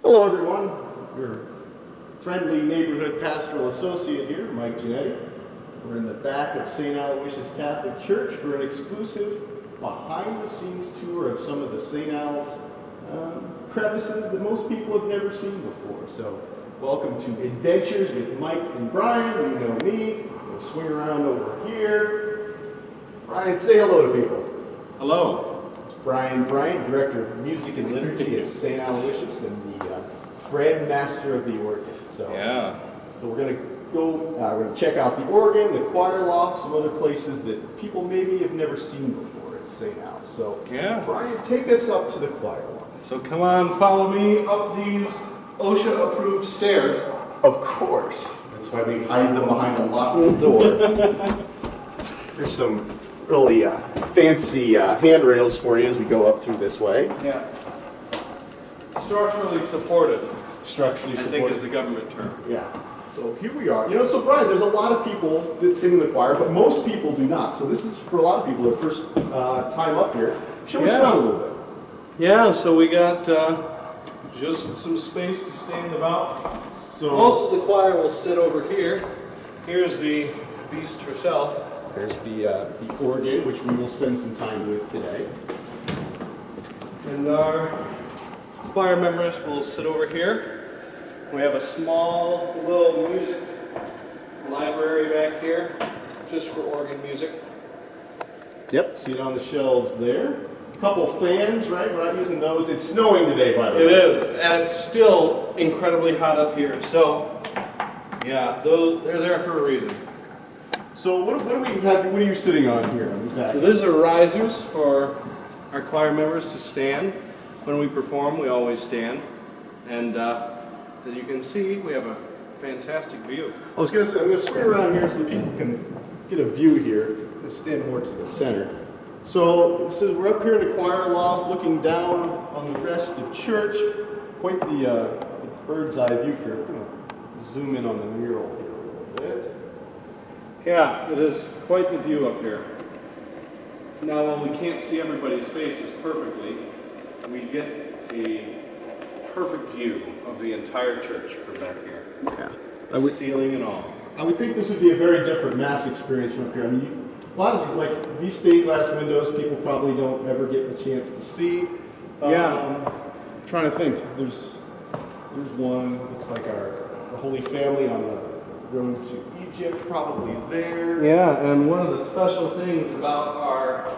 Hello everyone, your friendly neighborhood pastoral associate here, Mike Giannetti. We're in the back of St. Aloysius Catholic Church for an exclusive behind-the-scenes tour of some of the St. Al's crevices that most people have never seen before. So welcome to Adventures with Mike and Brian. You know me. We'll swing around over here. Brian, say hello to people. Hello. Brian Bryant, Director of Music and Liturgy at St. Aloysius and the Grand Master of the organ. So we're going to go, we're going to check out the organ, the choir loft, some other places that people maybe have never seen before at St. Al's. So Brian, take us up to the choir loft. So come on, follow me up these OSHA-approved stairs. Of course. That's why we hide them behind a locked door. There's some really fancy handrails for you as we go up through this way. Yeah. Structurally supported. Structurally supported. I think is the government term. Yeah. So here we are. You know, so Brian, there's a lot of people that sing in the choir, but most people do not. So this is, for a lot of people, their first time up here. Show us around a little bit. Yeah, so we got just some space to stand about. So most of the choir will sit over here. Here's the beast herself. There's the organ, which we will spend some time with today. And our choir members will sit over here. We have a small little music library back here, just for organ music. Yep, see it on the shelves there. A couple fans, right? We're not using those. It's snowing today, by the way. It is, and it's still incredibly hot up here. So, yeah, they're there for a reason. So what do we have? What are you sitting on here? So these are risers for our choir members to stand. When we perform, we always stand. And as you can see, we have a fantastic view. I was going to say, I'm going to swing around here so that people can get a view here. I'm going to stand more to the center. So we're up here in the choir loft looking down on the rest of church. Quite the bird's eye view here. We're going to zoom in on the mural here a little bit. Yeah, it is quite the view up here. Now, while we can't see everybody's faces perfectly, we get a perfect view of the entire church from back here. Yeah. The ceiling and all. I would think this would be a very different Mass experience from up here. I mean, a lot of these stained glass windows, people probably don't ever get the chance to see. I'm trying to think. There's one. Looks like the Holy Family on the road to Egypt, probably there. Yeah, and one of the special things about our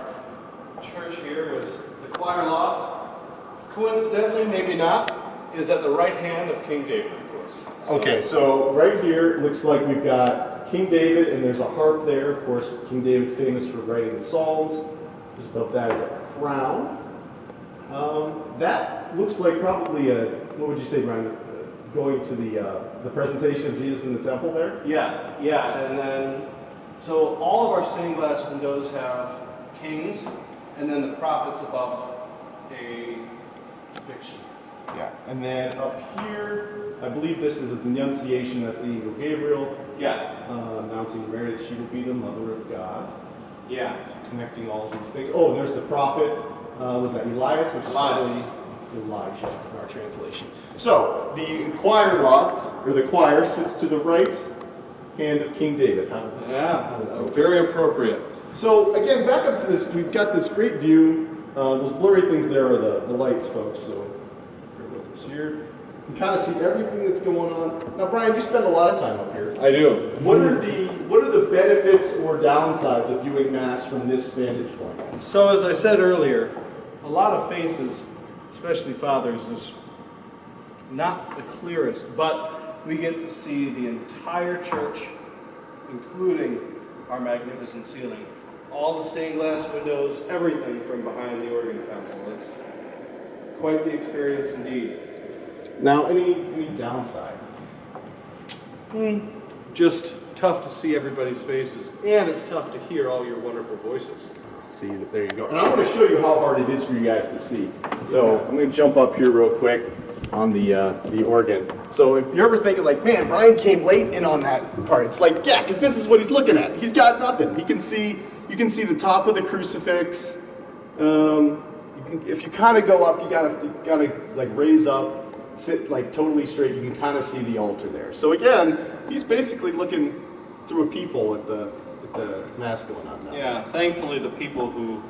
church here is the choir loft, coincidentally, maybe not, is at the right hand of King David, of course. Okay, so right here, it looks like we've got King David, and there's a harp there. Of course, King David famous for writing the Psalms. Just above that is a crown. That looks like probably what would you say, Brian? Going to the presentation of Jesus in the temple there? Yeah, and then, so all of our stained glass windows have kings, and then the prophets above a depiction. Yeah, and then up here, I believe this is a Annunciation, that's the angel Gabriel. Yeah. Announcing to Mary that she will be the mother of God. Yeah. So connecting all of these things. Oh, there's the prophet. Was that Elias? Which is probably Elijah in our translation. So, the choir loft, or the choir, sits to the right hand of King David. Very appropriate. So, again, back up to this, we've got this great view. Those blurry things there are the lights, folks, so bear with us here. You can kind of see everything that's going on. Now, Brian, you spend a lot of time up here. I do. What are the benefits or downsides of viewing Mass from this vantage point? So, as I said earlier, a lot of faces, especially fathers, is not the clearest, but we get to see the entire church, including our magnificent ceiling. All the stained glass windows, everything from behind the organ console. It's quite the experience indeed. Now, any downside? Just tough to see everybody's faces, and it's tough to hear all your wonderful voices. See, there you go. And I want to show you how hard it is for you guys to see. So I'm going to jump up here real quick on the organ. So if you're ever thinking like, man, Brian came late in on that part, it's like, yeah, because this is what he's looking at. He's got nothing. You can see the top of the crucifix. If you kind of go up, you gotta like raise up sit like totally straight, you can kind of see the altar there. So again, he's basically looking through a peephole at the mass going on now. Yeah, thankfully the people who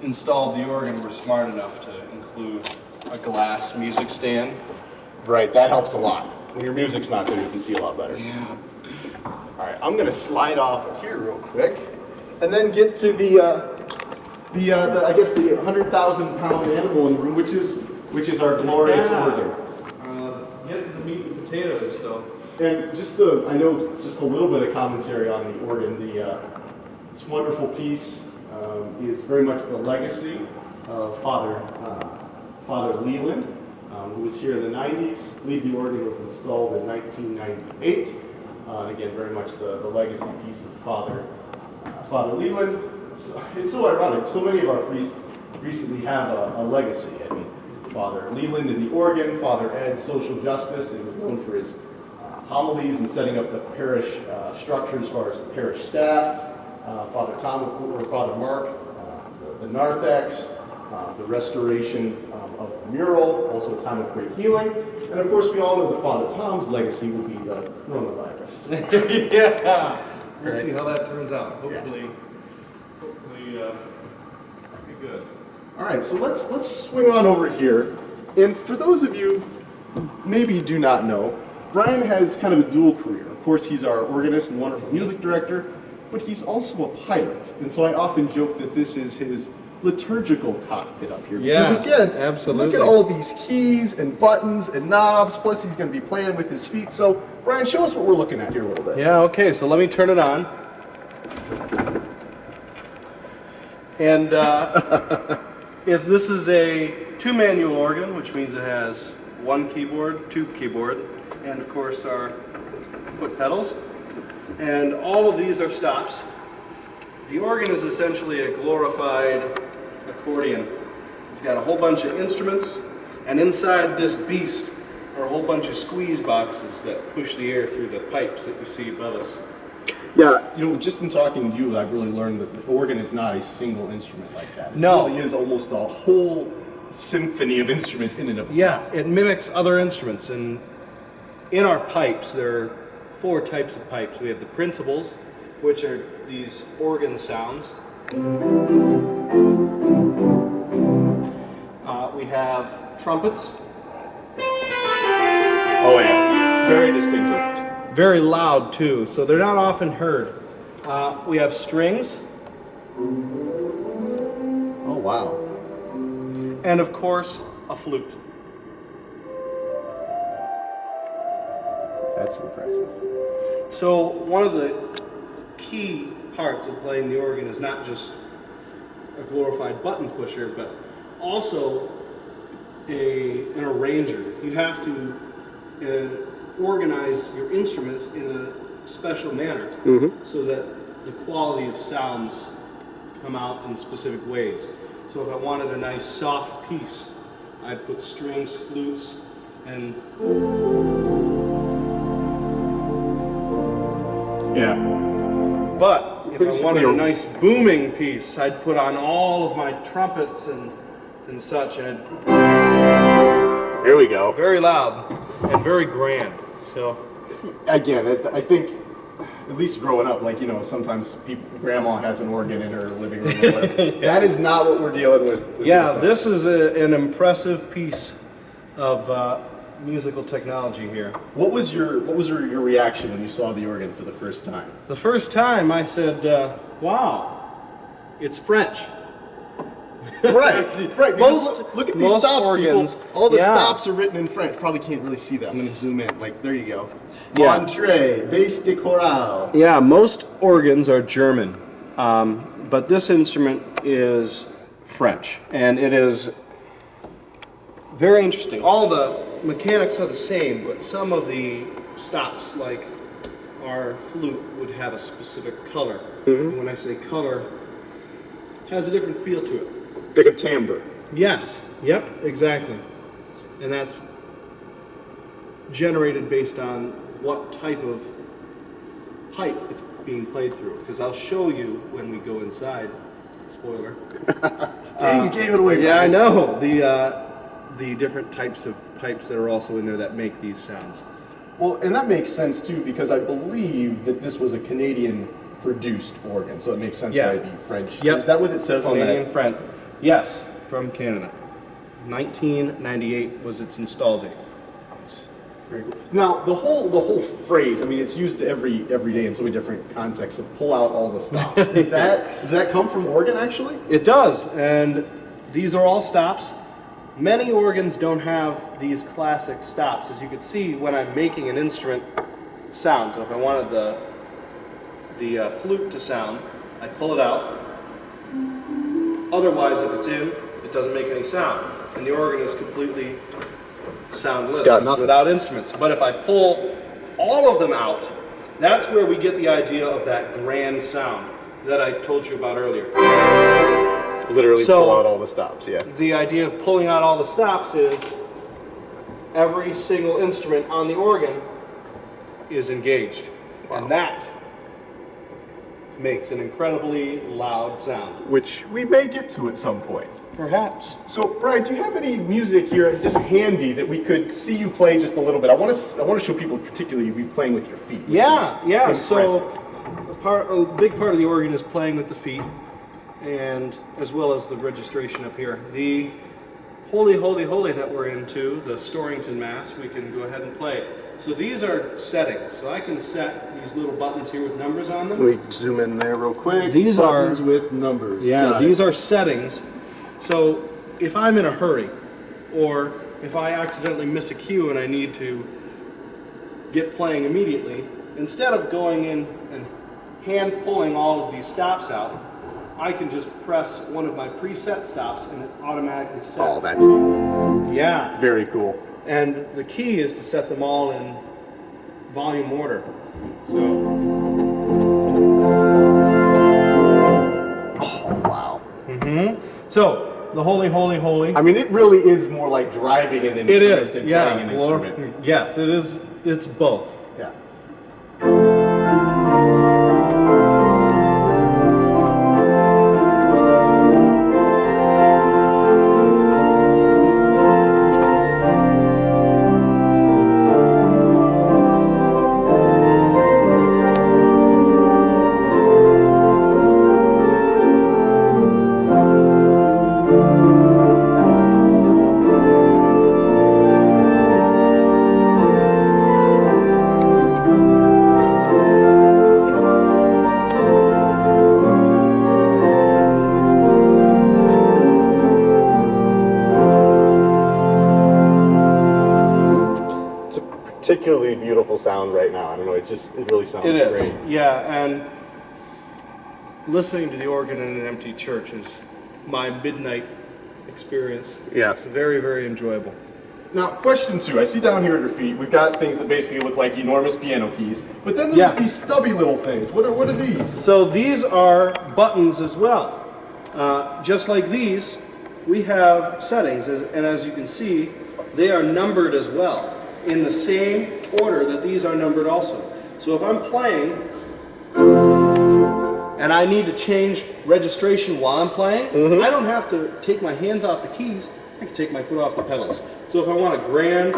installed the organ were smart enough to include a glass music stand. Right, that helps a lot. When your music's not there, you can see a lot better. Yeah. All right, I'm going to slide off of here real quick, and then get to the I guess the 100,000-pound animal in the room, which is our glorious organ. Get to the meat and potatoes, so. And just I know just a little bit of commentary on the organ. This wonderful piece is very much the legacy of Father Leland, who was here in the 90s. I believe the organ was installed in 1998. And again, very much the legacy piece of Father Leland. It's so ironic. So many of our priests recently have a legacy. I mean, Father Leland in the organ, Father Ed, social justice. He was known for his homilies and setting up the parish structure as far as the parish staff. Father Tom, or Father Mark, the narthex, the restoration of the mural, also a time of great healing. And of course, we all know that Father Tom's legacy will be the coronavirus. Yeah, we'll Right. see how that turns out. Yeah. Hopefully, be good. All right, so let's swing on over here. And for those of you who maybe do not know, Brian has kind of a dual career. Of course, he's our organist and wonderful music director, but he's also a pilot. And so I often joke that this is his liturgical cockpit up here. Yeah, because again, absolutely. look at all these keys and buttons and knobs, plus he's going to be playing with his feet. So, Brian, show us what we're looking at here a little bit. Yeah, okay, so let me turn it on. And this is a two-manual organ, which means it has one keyboard, tube keyboard, and of course our foot pedals. And all of these are stops. The organ is essentially a glorified accordion. It's got a whole bunch of instruments, and inside this beast are a whole bunch of squeeze boxes that push the air through the pipes that you see above us. Yeah, you know, just in talking to you, I've really learned that the organ is not a single instrument like that. It No. really is almost a whole symphony of instruments in and of itself. Yeah, it mimics other instruments, and in our pipes there are four types of pipes. We have the principals, which are these organ sounds. We have trumpets. Oh yeah, very distinctive. Very loud too, so they're not often heard. We have strings, Oh wow. and of course, a flute. That's impressive. So one of the key parts of playing the organ is not just a glorified button pusher, but also an arranger. You have to organize your instruments in a special manner so that the quality of sounds come out in specific ways. So if I wanted a nice soft piece, I'd put strings, flutes, and Yeah. but if I Basically wanted a a- nice booming piece, I'd put on all of my trumpets and such, and Here we go. very loud and very grand. So Again, I think, at least growing up, like, you know, sometimes grandma has an organ in her living room or whatever. That is not what we're dealing with. yeah, this is an impressive piece of musical technology here. What was your reaction when you saw the organ for the first time? The first time I said, wow, it's French. Right. because Most- look at these most stops, organs, people. All the yeah. stops are written in French. Probably can't really see that. I'm going to zoom in. Like, there you go. Yeah. Entrée, bass de chorale. Yeah, most organs are German, but this instrument is French, and it is very interesting. All the mechanics are the same, but some of the stops, like our flute, would have a specific color. And when I say color, it has a different feel to it. Like a timbre. Yes, yep, exactly. And that's generated based on what type of pipe it's being played through. Because I'll show you when we go inside. Spoiler. Dang, you gave it away. Yeah, I Brian. know. the different types of pipes that are also in there that make these sounds. Well, and that makes sense too, because I believe that this was a Canadian produced organ, so it makes sense why it'd be French. Yep. Is that what it says on Canadian that? French. Yes, from Canada. 1998 was its install date. Very cool. Now, the whole phrase, I mean, it's used every day in so many different contexts, of pull out all the stops. Does that come from organ, actually? It does, and these are all stops. Many organs don't have these classic stops, as you can see when I'm making an instrument sound. So if I wanted the flute to sound, I pull it out. Otherwise, if it's in, it doesn't make any sound, and the organ is completely soundless, it's got nothing. Without instruments. But if I pull all of them out, that's where we get the idea of that grand sound that I told you about earlier. Literally pull out all the stops, yeah. The idea of pulling out all the stops is every single instrument on the organ is engaged. Wow. And that makes an incredibly loud sound. Which we may get to at some point. Perhaps. So, Brian, do you have any music here just handy that we could see you play just a little bit? I want to show people particularly you playing with your feet. Yeah. Impressive. So a big part of the organ is playing with the feet, and as well as the registration up here. The Holy, Holy, Holy that we're into, the Storrington Mass, we can go ahead and play. So these are settings. So I can set these little buttons here with numbers on them. Let me zoom in there real quick. These buttons are with numbers. Yeah, these are settings. So if I'm in a hurry, or if I accidentally miss a cue and I need to get playing immediately, instead of going in and hand pulling all of these stops out, I can just press one of my preset stops and it automatically sets. Oh, that's handy. Yeah. Very cool. And the key is to set them all in volume order. So. Oh, wow. So, the Holy, Holy, Holy. I mean, it really is more like driving an instrument It is, than yeah. playing an instrument. Yes, it is. It's both. Yeah. Particularly beautiful sound right now. I don't know, it really sounds It is, great. yeah, and listening to the organ in an empty church is my midnight experience. Yes. It's very, very enjoyable. Now, question 2. I see down here at your feet, we've got things that basically look like enormous piano keys, but then there's these stubby little things. What are these? So these are buttons as well. Just like these, we have settings, and as you can see, they are numbered as well, in the same order that these are numbered also. So if I'm playing, and I need to change registration while I'm playing, I don't have to take my hands off the keys, I can take my foot off the pedals. So if I want a grand,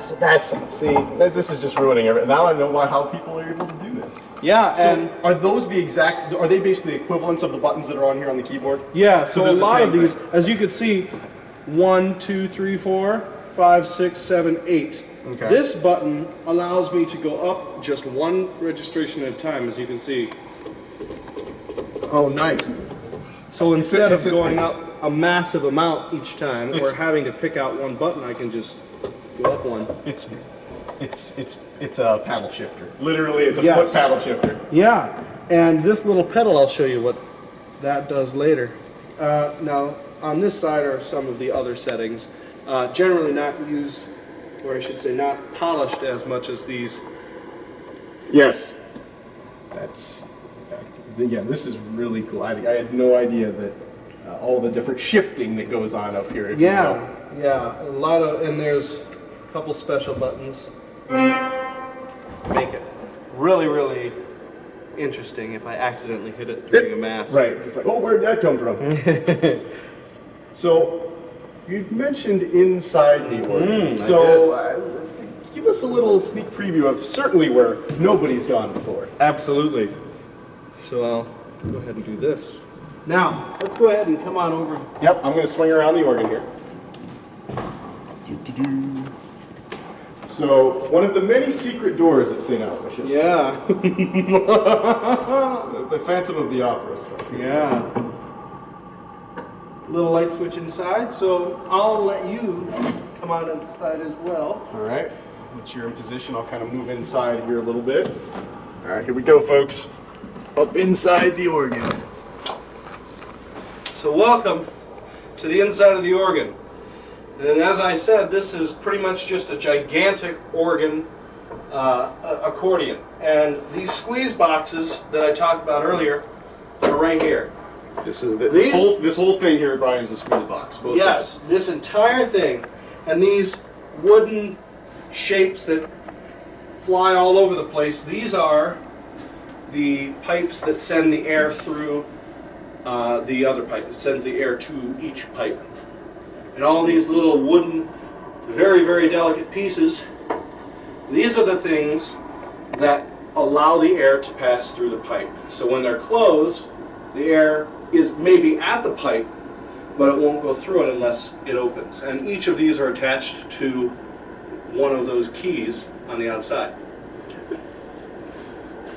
so that's, this is just ruining everything. Now I know how people are able to do this. yeah, So and are those are they basically the equivalents of the buttons that are on here on the keyboard? yeah, so they're a the lot same of these, thing. as you can see, 1, 2, 3, 4, 5, 6, 7, 8. Okay. This button allows me to go up just one registration at a time, as you can see. Oh, nice. So instead of it's a- going it's- up a massive amount each time, or It's- having to pick out one button, I can just go up one. It's a paddle shifter. Literally, it's a Yes. foot paddle shifter. Yeah, and this little pedal, I'll show you what that does later. Now, on this side are some of the other settings. Generally not used, or I should say not polished as much as these. Yes. That's, again, this is really cool. I had no idea that all the different shifting that goes on up here. If you will. Yeah, a lot of, and there's a couple special buttons. make it really, really interesting if I accidentally hit it during a mass. Right, it's just like, oh, where'd that come from? So, you mentioned inside the organ. So, give us a little sneak preview of certainly where nobody's gone before. Absolutely. So I'll go ahead and do this. Now, let's go ahead and come on over. Yep, I'm going to swing around the organ here. So, one of the many secret doors at St. Aloysius. Yeah. The Phantom of the Opera stuff. Yeah. Little light switch inside, so I'll let you come on inside as well. All right. Once you're in position, I'll kind of move inside here a little bit. All right, here we go, folks. Up inside the organ. So welcome to the inside of the organ. And as I said, this is pretty much just a gigantic organ accordion. And these squeeze boxes that I talked about earlier are right here. This is this whole thing here, Brian, is a squeeze box. Both yes, sides. this entire thing, and these wooden shapes that fly all over the place. These are the pipes that send the air through the other pipe. It sends the air to each pipe. And all these little wooden, very, very delicate pieces, these are the things that allow the air to pass through the pipe. So when they're closed, the air is maybe at the pipe, but it won't go through it unless it opens. And each of these are attached to one of those keys on the outside.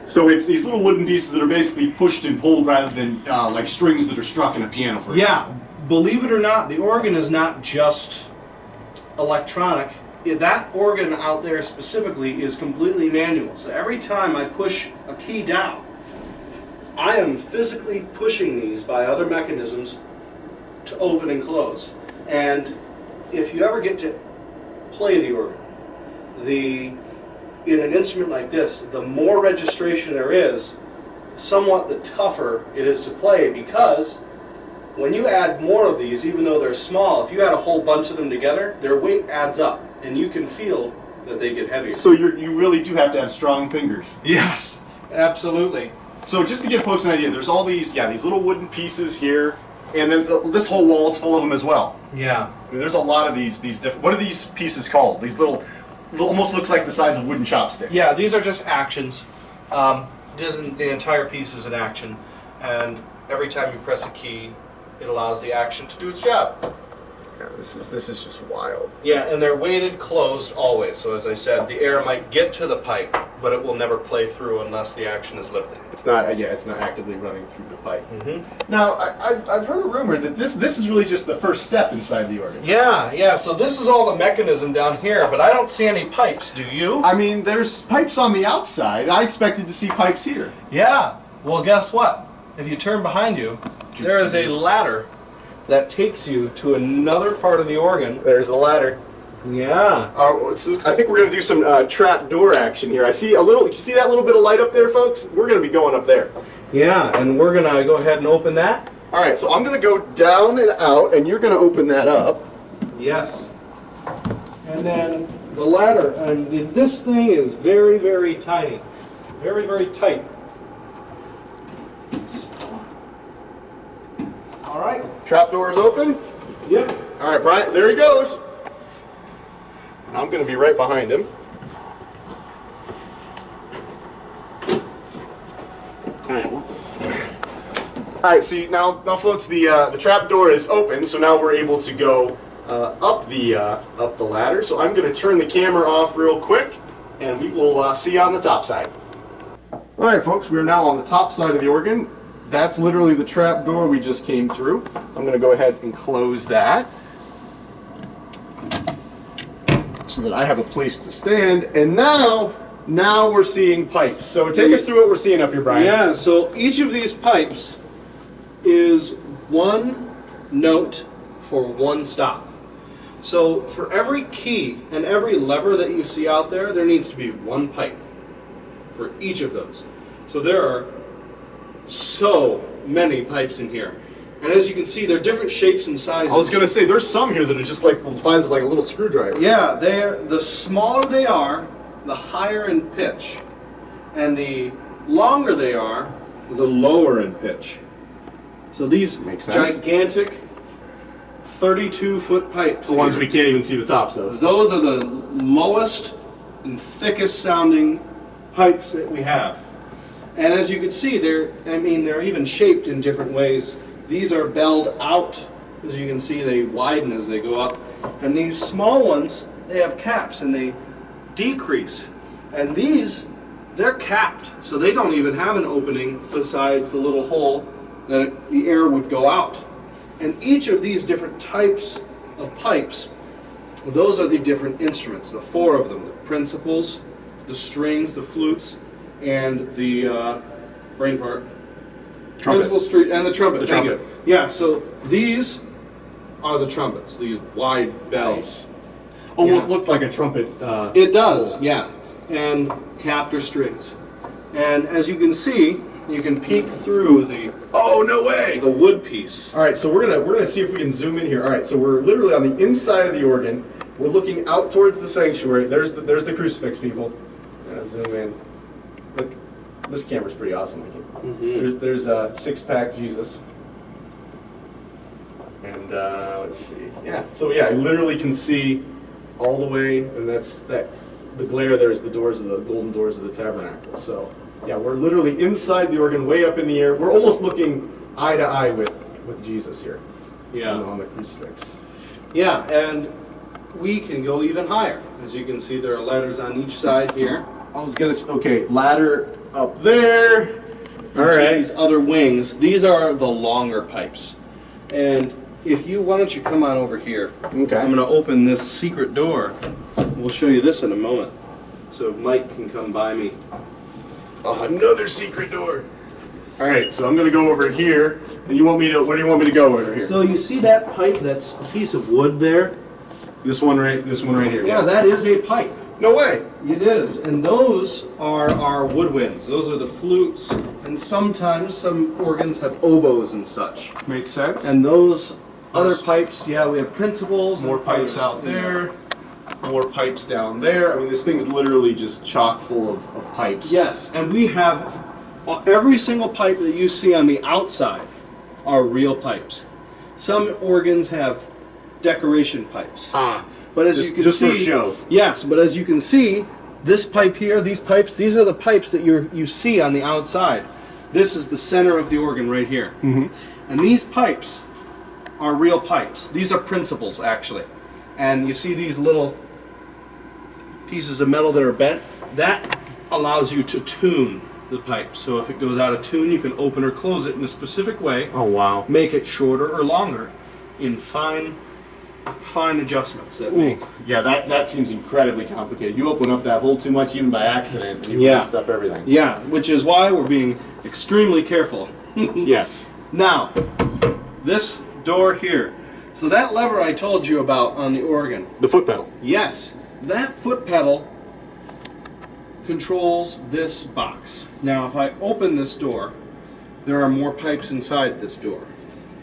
So it's these little wooden pieces that are basically pushed and pulled rather than like strings that are struck in a piano, for example. Yeah, believe it or not, the organ is not just electronic. That organ out there specifically is completely manual. So every time I push a key down, I am physically pushing these by other mechanisms to open and close. And if you ever get to play the organ, in an instrument like this, the more registration there is, somewhat the tougher it is to play, because when you add more of these, even though they're small, if you add a whole bunch of them together, their weight adds up, and you can feel that they get heavier. So you really do have to have strong fingers. Yes, absolutely. So just to give folks an idea, there's all these little wooden pieces here, and then this whole wall is full of them as well. Yeah. I mean, there's a lot of these different. What are these pieces called? These little, almost looks like the size of wooden chopsticks. Yeah, these are just actions. The entire piece is an action, and every time you press a key, it allows the action to do its job. Yeah, this is just wild. Yeah, and they're weighted closed always. So as I said, the air might get to the pipe, but it will never play through unless the action is lifted. It's not it's not actively running through the pipe. Mm-hmm. Now I've heard a rumor that this is really just the first step inside the organ. Yeah. So this is all the mechanism down here, but I don't see any pipes. Do you? I mean, there's pipes on the outside. I expected to see pipes here. Yeah. Well, guess what? If you turn behind you, there is a ladder that takes you to another part of the organ. There's the ladder. Yeah. I think we're going to do some trap door action here. I see a little. You see that little bit of light up there, folks? We're going to be going up there. Yeah, and we're going to go ahead and open that. All right, so I'm going to go down and out, and you're going to open that up. Yes. And then the ladder, and this thing is very, very tiny. Very, very tight. All right. Trap door is open. Yep. All right, Brian, there he goes. I'm going to be right behind him. All right, see now folks, the trap door is open, so now we're able to go up the ladder. So I'm going to turn the camera off real quick, and we will see you on the top side. All right, folks, we are now on the top side of the organ. That's literally the trap door we just came through. I'm going to go ahead and close that so that I have a place to stand. And now we're seeing pipes. So take us through what we're seeing up here, Brian. Yeah, so each of these pipes is one note for one stop. So for every key and every lever that you see out there, there needs to be one pipe for each of those. So there are so many pipes in here. And as you can see, they're different shapes and sizes. I was going to say, there's some here that are just like the size of like a little screwdriver. Yeah, the smaller they are, the higher in pitch. And the longer they are, the lower in pitch. So these Makes sense. gigantic 32-foot pipes. The ones here, we can't even see the tops of. those are the lowest and thickest sounding pipes that we have. And as you can see, they're even shaped in different ways. These are belled out. As you can see, they widen as they go up. And these small ones, they have caps and they decrease. And these, they're capped, so they don't even have an opening besides the little hole that the air would go out. And each of these different types of pipes, those are the different instruments, the four of them, the principals, the strings, the flutes, and the brain fart. Trumpet. Principal, and the trumpet. The Thank trumpet. you. Yeah, so these are the trumpets, these wide bells. Almost Yeah. looks like a trumpet. It does, hole. yeah. And capped or strings. And as you can see, you can peek through Oh, no way! the wood piece. All right, so we're gonna see if we can zoom in here. All right, so we're literally on the inside of the organ. We're looking out towards the sanctuary. There's the crucifix, people. I'm gonna zoom in. Look, this camera's pretty awesome. There's a six-pack Jesus. And let's see. Yeah. So yeah, I literally can see all the way, and the glare there is the doors of the golden doors of the tabernacle. So yeah, we're literally inside the organ, way up in the air. We're almost looking eye to eye with Jesus here. Yeah. On the crucifix. Yeah, and we can go even higher. As you can see, there are ladders on each side here. I was gonna. Okay, ladder up there. All To right. these other wings, these are the longer pipes. And why don't you come on over here? Okay. I'm going to open this secret door. We'll show you this in a moment. So Mike can come by me. Oh, another secret door. All right, so I'm gonna go over here, and you want me to? Where do you want me to go over here? So you see that pipe that's a piece of wood there? This one right here. Yeah, that is a pipe. No way. It is, and those are our woodwinds. Those are the flutes, and sometimes some organs have oboes and such. Makes sense. And those other pipes, yeah, we have principals. More and pipes others. out there. More pipes down there. I mean, this thing's literally just chock full of pipes. Yes, and we have every single pipe that you see on the outside are real pipes. Some organs have decoration pipes. But as you can just see, for show. Yes, but as you can see, this pipe here, these pipes, these are the pipes that you see on the outside. This is the center of the organ right here. Mm-hmm. And these pipes are real pipes. These are principals, actually. And you see these little pieces of metal that are bent? That allows you to tune the pipe. So if it goes out of tune, you can open or close it in a specific way. Oh wow. Make it shorter or longer in fine adjustments that make. Yeah, that seems incredibly complicated. You open up that hole too much, even by accident, and you Yeah. messed up everything. Yeah, which is why we're being extremely careful. Yes. Now, this door here. So that lever I told you about on the organ. The foot pedal. Yes, that foot pedal controls this box. Now, if I open this door, there are more pipes inside this door.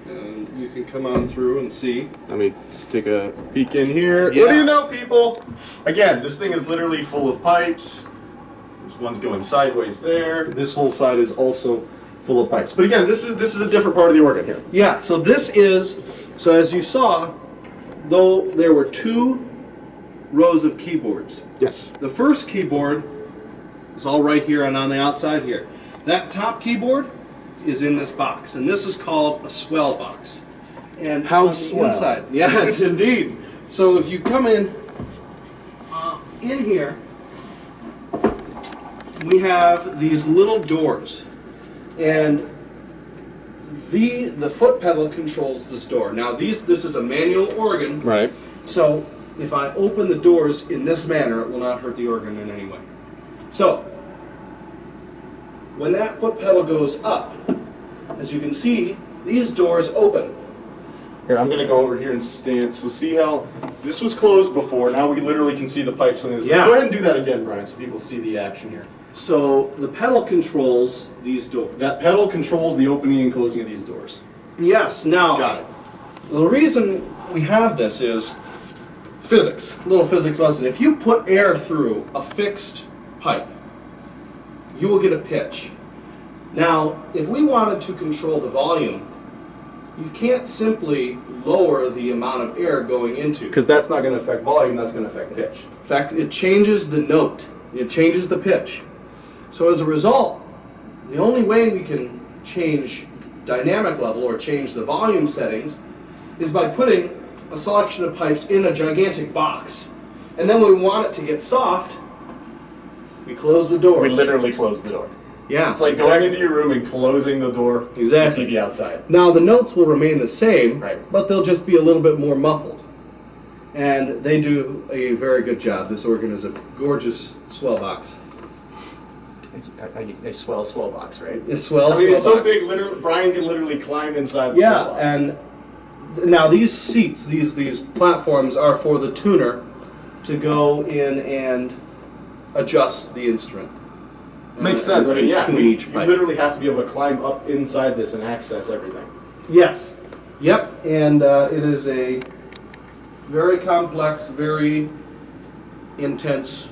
And you can come on through and see. Let me just take a peek in here. Yeah. What do you know, people? Again, this thing is literally full of pipes. There's one's going sideways there. This whole side is also full of pipes. But again, this is a different part of the organ here. Yeah, so so as you saw, though there were two rows of keyboards. Yes. The first keyboard is all right here and on the outside here. That top keyboard is in this box, and this is called a swell box. And How on the swell. inside, yes, indeed. So if you come in here, we have these little doors, and the foot pedal controls this door. Now this is a manual organ, Right. so if I open the doors in this manner, it will not hurt the organ in any way. So when that foot pedal goes up, as you can see, these doors open. Here, I'm going to go over here and stand. So see how this was closed before. Now we literally can see the pipes on this. Yeah. Go ahead and do that again, Brian, so people see the action here. So the pedal controls these doors. That pedal controls the opening and closing of these doors. Yes, now, Got it. the reason we have this is physics, little physics lesson. If you put air through a fixed pipe, you will get a pitch. Now, if we wanted to control the volume, you can't simply lower the amount of air going into. Because that's not going to affect volume, that's going to affect pitch. In fact, it changes the note. It changes the pitch. So as a result, the only way we can change dynamic level or change the volume settings is by putting a selection of pipes in a gigantic box. And then when we want it to get soft, we close the doors. We literally close the door. Yeah. It's like going into your room and closing the door. Exactly. The TV outside. Now the notes will remain the same, Right. but they'll just be a little bit more muffled. And they do a very good job. This organ is a gorgeous Swell Box. A swell box, right? It's Swell. I mean, it's Swell so Box. big, literally, Brian can literally climb inside the swell box. And now these seats, these platforms are for the tuner to go in and adjust the instrument. Makes sense. I mean, yeah, tune you each pipe. literally have to be able to climb up inside this and access everything. Yes. Yep. And it is a very complex, very intense.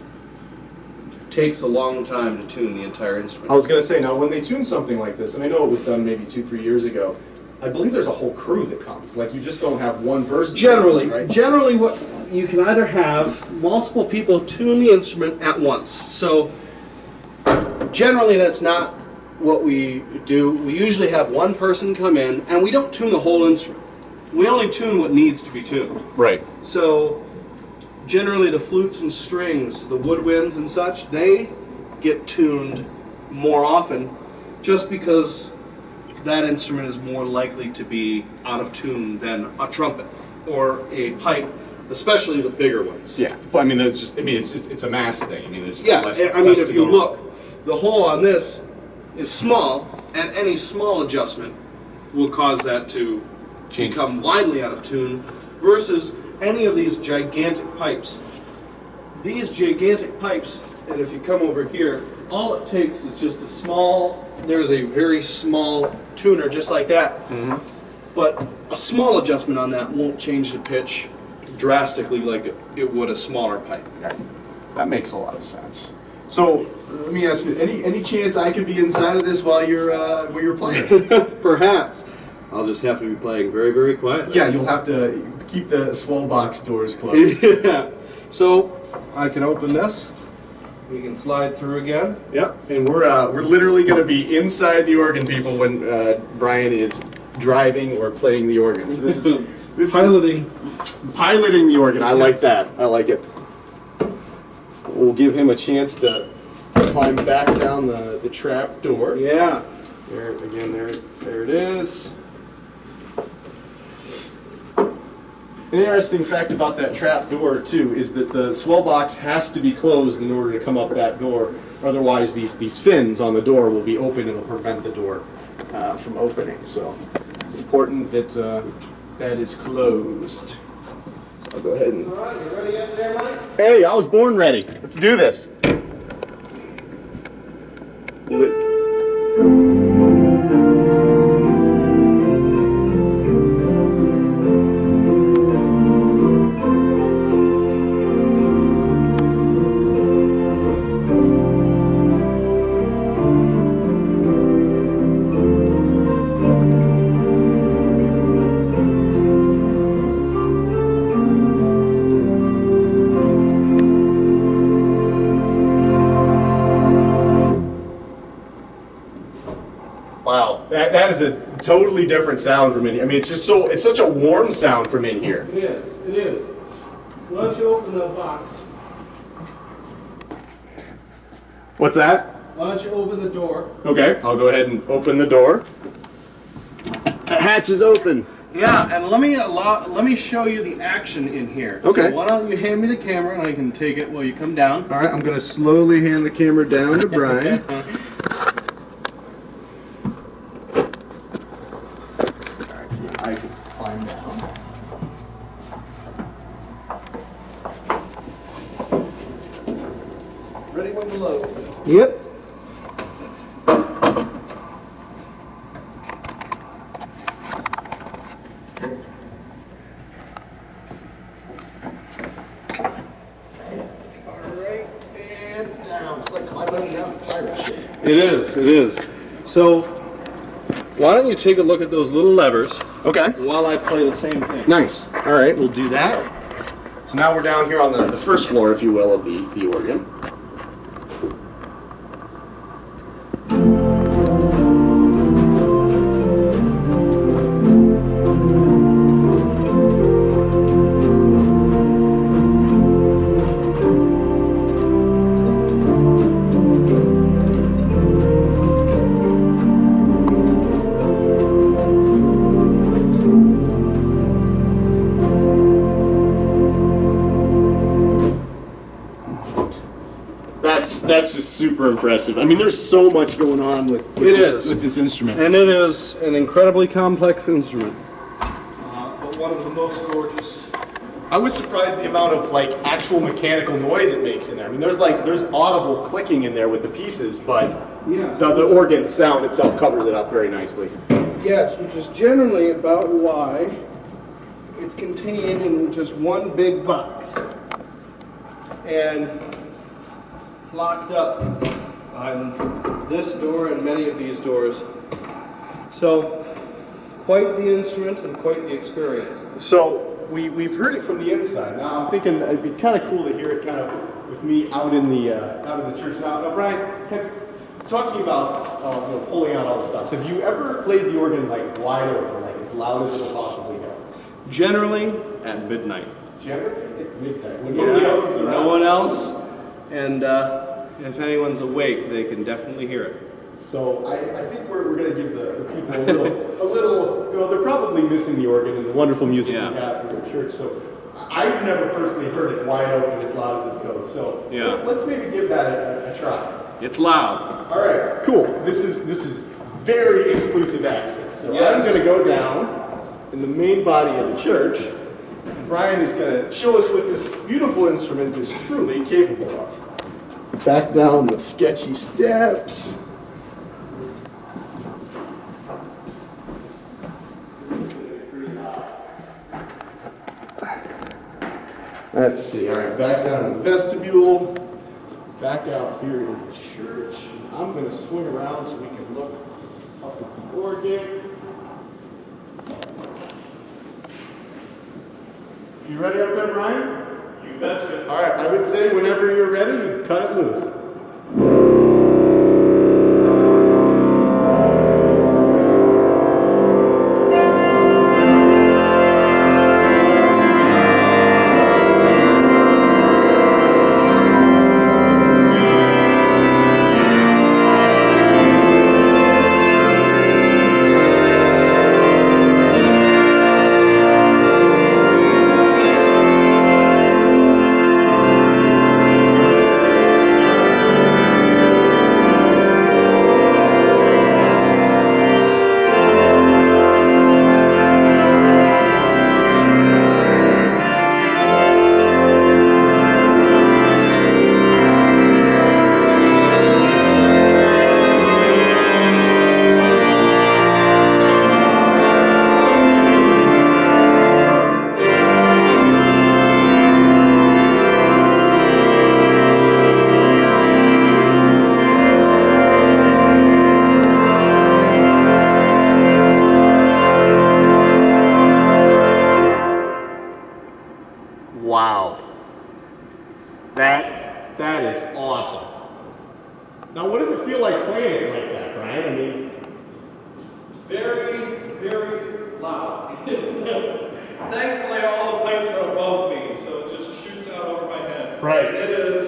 Takes a long time to tune the entire instrument. I was going to say, now when they tune something like this, and I know it was done maybe 2-3 years ago, I believe there's a whole crew that comes. Like, you just don't have one person. Generally, right? generally, what you can either have multiple people tune the instrument at once. So generally, that's not what we do. We usually have one person come in, and we don't tune the whole instrument. We only tune what needs to be tuned. Right. So generally, the flutes and strings, the woodwinds and such, they get tuned more often, just because that instrument is more likely to be out of tune than a trumpet or a pipe, especially the bigger ones. Yeah. Well, I mean, that's just. I mean, it's a mass thing. I mean, there's just Yeah, less. I mean, less if to you go look, the hole on this is small, and any small adjustment will cause that to Change. become widely out of tune, versus any of these gigantic pipes. These gigantic pipes, and if you come over here, all it takes is just a small, there's a very small tuner just like that, but a small adjustment on that won't change the pitch drastically like it would a smaller pipe. Okay. That makes a lot of sense. So let me ask you: any chance I could be inside of this while you're playing? Perhaps. I'll just have to be playing very, very quietly. Yeah, you'll have to keep the Swell Box doors closed. Yeah. So I can open this. We can slide through again. Yep, and we're literally going to be inside the organ, people, when Brian is driving or playing the organ. So this is Piloting. piloting the organ. I like that. I like it. We'll give him a chance to climb back down the trap door. Yeah. There again. There it is. An interesting fact about that trap door, too, is that the Swell Box has to be closed in order to come up that door. Otherwise, these fins on the door will be open and will prevent the door from opening. So it's important that that is closed. So I'll go ahead and... All right, you ready up there, Mike? Hey, I was born ready. Let's do this. Wow, that is a totally different sound from in here. I mean, it's such a warm sound from in here. It is. It is. Why don't you open the box? What's that? Why don't you open the door? Okay, I'll go ahead and open the door. The hatch is open. Yeah, and let me show you the action in here. Okay. So why don't you hand me the camera and I can take it while you come down. All right, I'm going to slowly hand the camera down to Brian. I can climb down. Ready when you load. Yep. Alright, and down. It's like climbing down a fire escape. It is, it is. So, why don't you take a look at those little levers Okay. while I play the same thing? Nice. All right, we'll do that. So now we're down here on the first floor, if you will, of the organ. That's just super impressive. I mean, there's so much going on with this instrument. And it is an incredibly complex instrument, but one of the most gorgeous. I was surprised the amount of like actual mechanical noise it makes in there. I mean, there's audible clicking in there with the pieces, but Yes. the organ sound itself covers it up very nicely. Yes, which is generally about why it's contained in just one big box and locked up behind this door and many of these doors. So, quite the instrument and quite the experience. So we've heard it from the inside. Now I'm thinking it'd be kind of cool to hear it kind of with me out in the church. Now Brian, talking about pulling out all the stops. Have you ever played the organ like wide open, like as loud as it'll possibly go? Generally at midnight. Generally at midnight when nobody else is around. No one else, and if anyone's awake, they can definitely hear it. So I think we're going to give the people a little, they're probably missing the organ and the wonderful music we have here at church. So I've never personally heard it wide open as loud as it goes. So let's maybe give that a try. It's loud. All right, cool. This is very exclusive access. So I'm going to go down in the main body of the church. And Brian is going to show us what this beautiful instrument is truly capable of. Back down the sketchy steps. Let's see, all right, back down in the vestibule, back out here in the church. I'm going to swing around so we can look up at the organ. You ready up there, Brian? You betcha. All right, I would say whenever you're ready, you cut it loose. Wow. That is awesome. Now, what does it feel like playing it like that, Brian? I mean, very, very loud. Thankfully, all the pipes are above me, so it just shoots out over my head. Right. And it is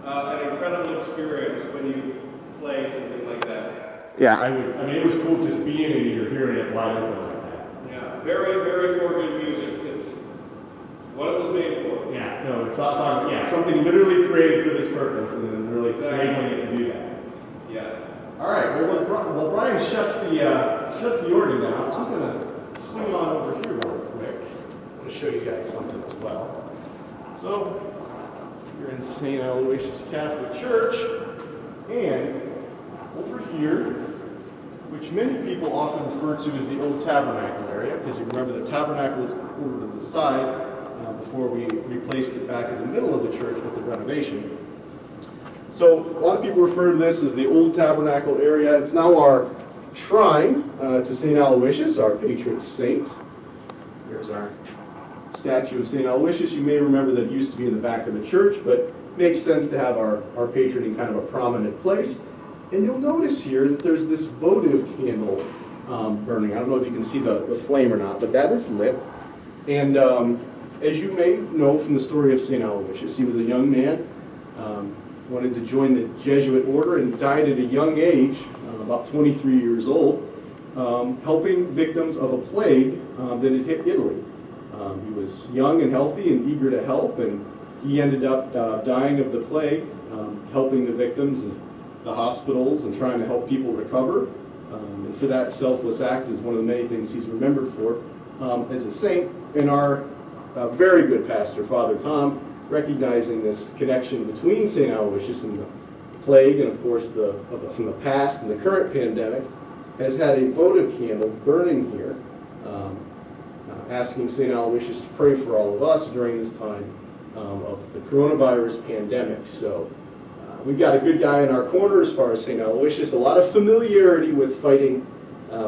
an incredible experience when you play something like that. yeah, I mean, it was cool just being in here, hearing it wide open like that. Yeah, very, very organ music. It's what it was made for. Yeah, no, it's talking, something literally created for this purpose, and then really enabling it to do that. Yeah. All right. Well, while Brian shuts the organ down, I'm gonna swing on over here real quick. I want to show you guys something as well. So, you're in St. Aloysius Catholic Church, and over here, which many people often refer to as the Old Tabernacle area, because you remember the tabernacle is over to the side before we replaced it back in the middle of the church with the renovation. So a lot of people refer to this as the Old Tabernacle area. It's now our shrine to St. Aloysius, our patron saint. Here's our statue of St. Aloysius. You may remember that it used to be in the back of the church, but it makes sense to have our patron in kind of a prominent place. And you'll notice here that there's this votive candle burning. I don't know if you can see the flame or not, but that is lit. And as you may know from the story of St. Aloysius, he was a young man, wanted to join the Jesuit order and died at a young age, about 23 years old, helping victims of a plague that had hit Italy. He was young and healthy and eager to help, and he ended up dying of the plague, helping the victims in the hospitals and trying to help people recover. And for that selfless act is one of the many things he's remembered for as a saint. And our very good pastor, Father Tom, recognizing this connection between St. Aloysius and the plague, and of course from the past and the current pandemic, has had a votive candle burning here, asking St. Aloysius to pray for all of us during this time of the coronavirus pandemic. So we've got a good guy in our corner as far as St. Aloysius, a lot of familiarity with fighting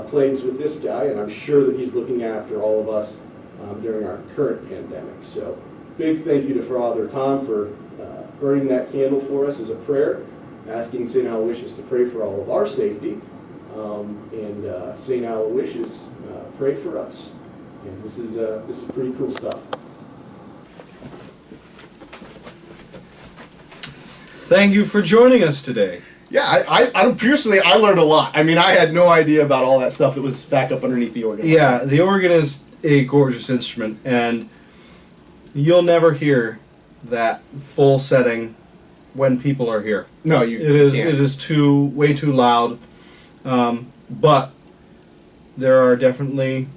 plagues with this guy, and I'm sure that he's looking after all of us during our current pandemic. So big thank you to Father Tom for burning that candle for us as a prayer, asking St. Aloysius to pray for all of our safety, and St. Aloysius prayed for us. And this is pretty cool stuff. Thank you for joining us today. Yeah, I personally, I learned a lot. I mean, I had no idea about all that stuff that was back up underneath the organ. Yeah, the organ is a gorgeous instrument, and you'll never hear that full setting when people are here. No, you can't. It is way too loud, but there are definitely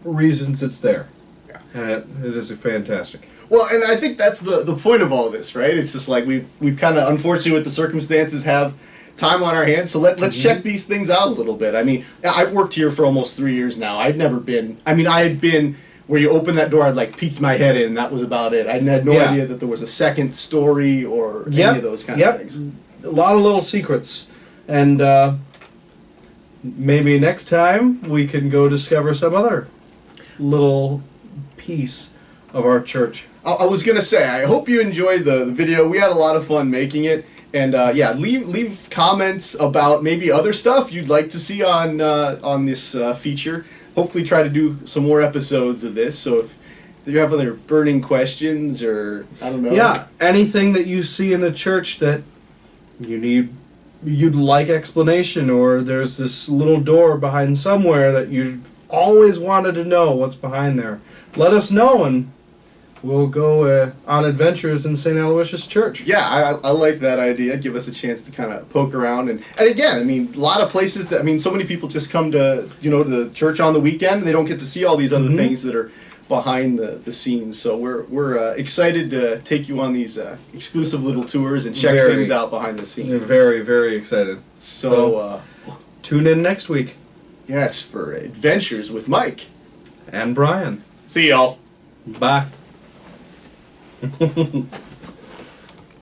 reasons it's there. Yeah. And it is fantastic. Well, and I think that's the point of all this, right? It's just like we've kind of, unfortunately with the circumstances, have time on our hands, so let's check these things out a little bit. I mean, I've worked here for almost 3 years now. I'd never been, I mean, I had been where you open that door, I'd like peeked my head in, and that was about it. I had no idea that there was a second story or any of those kind of things. A lot of little secrets. And maybe next time we can go discover some other little piece of our church. I was going to say, I hope you enjoyed the video. We had a lot of fun making it. And yeah, leave comments about maybe other stuff you'd like to see on this feature. Hopefully try to do some more episodes of this. So if you have other burning questions or, I don't know. Yeah, anything that you see in the church that you'd like explanation, or there's this little door behind somewhere that you've always wanted to know what's behind there. Let us know, and we'll go on adventures in St. Aloysius Church. Yeah, I like that idea. Give us a chance to kind of poke around. And again, I mean, a lot of places that, I mean, so many people just come to, to the church on the weekend, and they don't get to see all these other things that are behind the scenes. So we're excited to take you on these exclusive little tours and check things out behind the scenes. We're very, very excited. So tune in next week. Yes, for Adventures with Mike. And Brian. See y'all. Bye.